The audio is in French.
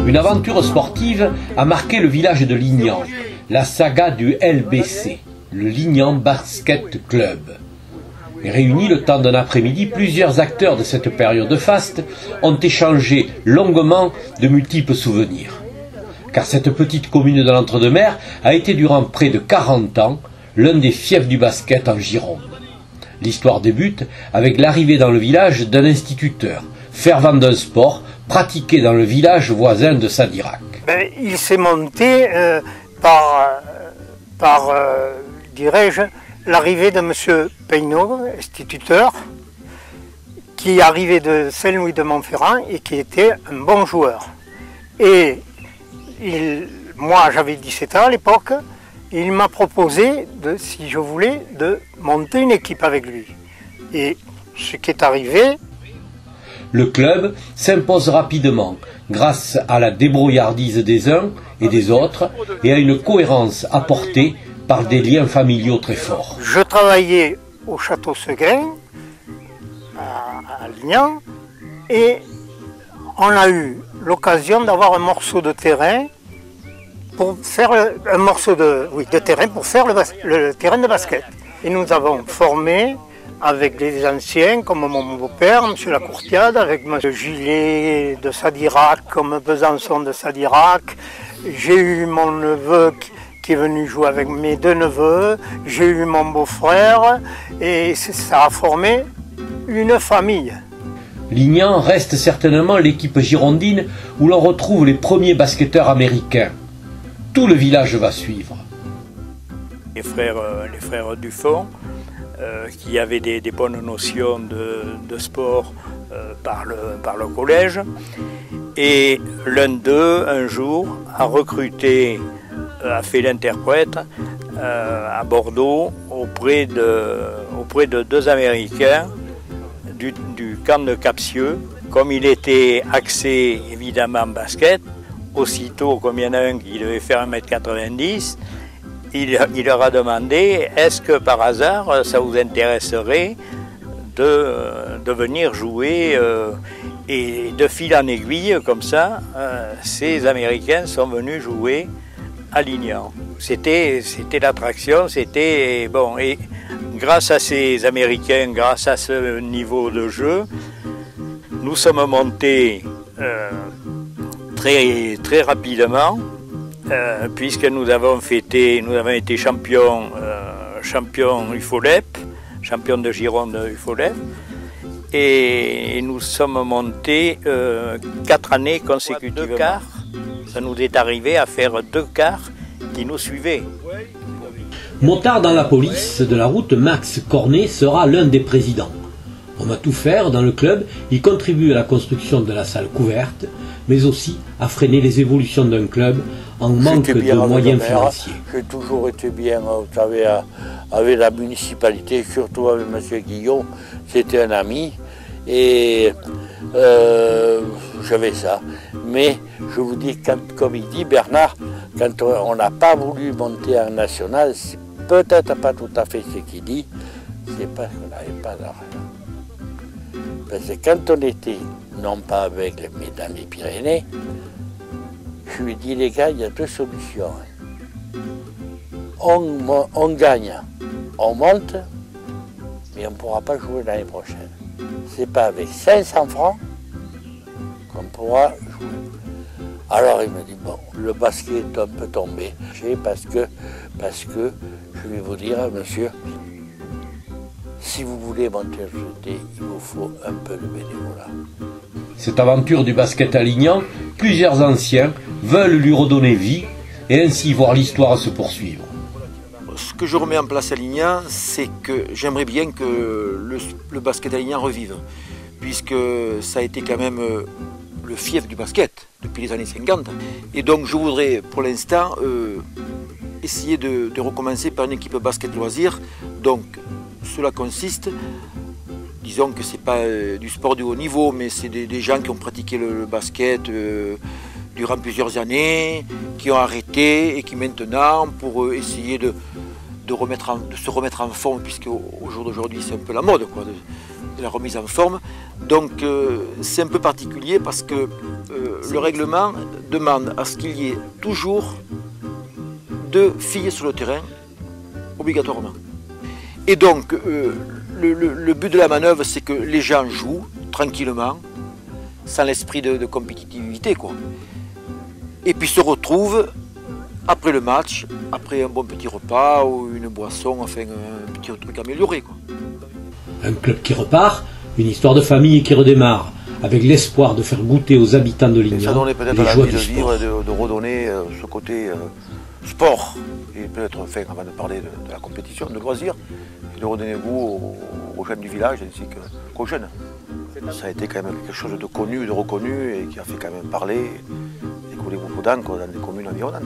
Une aventure sportive a marqué le village de Lignan, la saga du LBC, le Lignan Basket Club. Réunis le temps d'un après-midi, plusieurs acteurs de cette période faste ont échangé longuement de multiples souvenirs. Car cette petite commune de l'Entre-deux-Mers a été durant près de 40 ans l'un des fiefs du basket en Gironde. L'histoire débute avec l'arrivée dans le village d'un instituteur, fervent d'un sport pratiqué dans le village voisin de Sadirac. Il s'est monté dirais-je, l'arrivée de M. Peynaud, instituteur, qui arrivait de Saint-Louis de Montferrand et qui était un bon joueur. Et moi j'avais 17 ans à l'époque, et il m'a proposé, si je voulais, de monter une équipe avec lui. Et ce qui est arrivé... Le club s'impose rapidement grâce à la débrouillardise des uns et des autres et à une cohérence apportée par des liens familiaux très forts. Je travaillais au Château Seguin, à Lignan, et on a eu l'occasion d'avoir un morceau de terrain pour faire de terrain pour faire le terrain de basket. Et nous avons formé avec des anciens comme mon beau-père, M. Lacourtiade, avec M. Gillet de Sadirac, comme Besançon de Sadirac. J'ai eu mon neveu qui est venu jouer avec mes deux neveux, j'ai eu mon beau-frère, et ça a formé une famille. Lignan reste certainement l'équipe girondine où l'on retrouve les premiers basketteurs américains. Tout le village va suivre. Les frères Dufont, qui avaient des bonnes notions de sport par le collège. Et l'un d'eux, un jour, a fait l'interprète à Bordeaux auprès de deux Américains du camp de Capsieux. Comme il était axé évidemment basket, aussitôt comme il y en a un qui devait faire 1m90, il leur a demandé, est-ce que par hasard ça vous intéresserait de venir jouer et de fil en aiguille comme ça, ces Américains sont venus jouer à Lignan. C'était l'attraction, c'était bon. Et grâce à ces Américains, grâce à ce niveau de jeu, nous sommes montés très rapidement. Puisque nous avons été champions UFOLEP, champions de Gironde UFOLEP, et nous sommes montés 4 années consécutivement. Ça nous est arrivé à faire 2 quarts qui nous suivaient. Motard dans la police de la route, Max Cornet sera l'un des présidents. On va tout faire dans le club, il contribue à la construction de la salle couverte, mais aussi à freiner les évolutions d'un club en manque de moyens financiers. J'ai toujours été bien, vous savez, avec la municipalité, surtout avec M. Guillon, c'était un ami, et j'avais ça. Mais je vous dis, comme il dit Bernard, quand on n'a pas voulu monter en national, c'est peut-être pas tout à fait ce qu'il dit, c'est parce qu'on n'avait pas d'argent. Parce que quand on était, non pas aveugle, mais dans les Pyrénées, je lui ai dit, les gars, il y a 2 solutions. On gagne, on monte, mais on ne pourra pas jouer l'année prochaine. C'est pas avec 500 francs qu'on pourra jouer. Alors il me dit, bon, le basket est un peu tombé, parce que je vais vous dire, monsieur, si vous voulez monter un jeté, il vous faut un peu de bénévolat. Cette aventure du basket à Lignan, plusieurs anciens veulent lui redonner vie et ainsi voir l'histoire se poursuivre. Ce que je remets en place à Lignan, c'est que j'aimerais bien que le basket à Lignan revive, puisque ça a été quand même le fief du basket depuis les années 50. Et donc je voudrais pour l'instant essayer de recommencer par une équipe basket loisir. Donc cela consiste, disons que c'est pas du sport de haut niveau, mais c'est des gens qui ont pratiqué le basket durant plusieurs années, qui ont arrêté et qui maintenant, pour essayer de se remettre en forme, puisque au jour d'aujourd'hui c'est un peu la mode, quoi, de la remise en forme. Donc c'est un peu particulier parce que le règlement demande à ce qu'il y ait toujours 2 filles sur le terrain, obligatoirement. Et donc le but de la manœuvre, c'est que les gens jouent tranquillement, sans l'esprit de compétitivité, quoi. Et puis se retrouvent après le match, après un bon petit repas ou une boisson, enfin un petit truc amélioré, quoi. Un club qui repart, une histoire de famille qui redémarre, avec l'espoir de faire goûter aux habitants de Lignan ça donnait peut-être les joies l'envie du de vivre, sport. de redonner ce côté sport, et peut-être, enfin, avant de parler de la compétition, de loisirs, et de redonner goût aux jeunes du village ainsi qu'aux jeunes. Ça a été quand même quelque chose de connu, de reconnu, et qui a fait quand même parler et couler beaucoup d'encre dans des communes environnantes.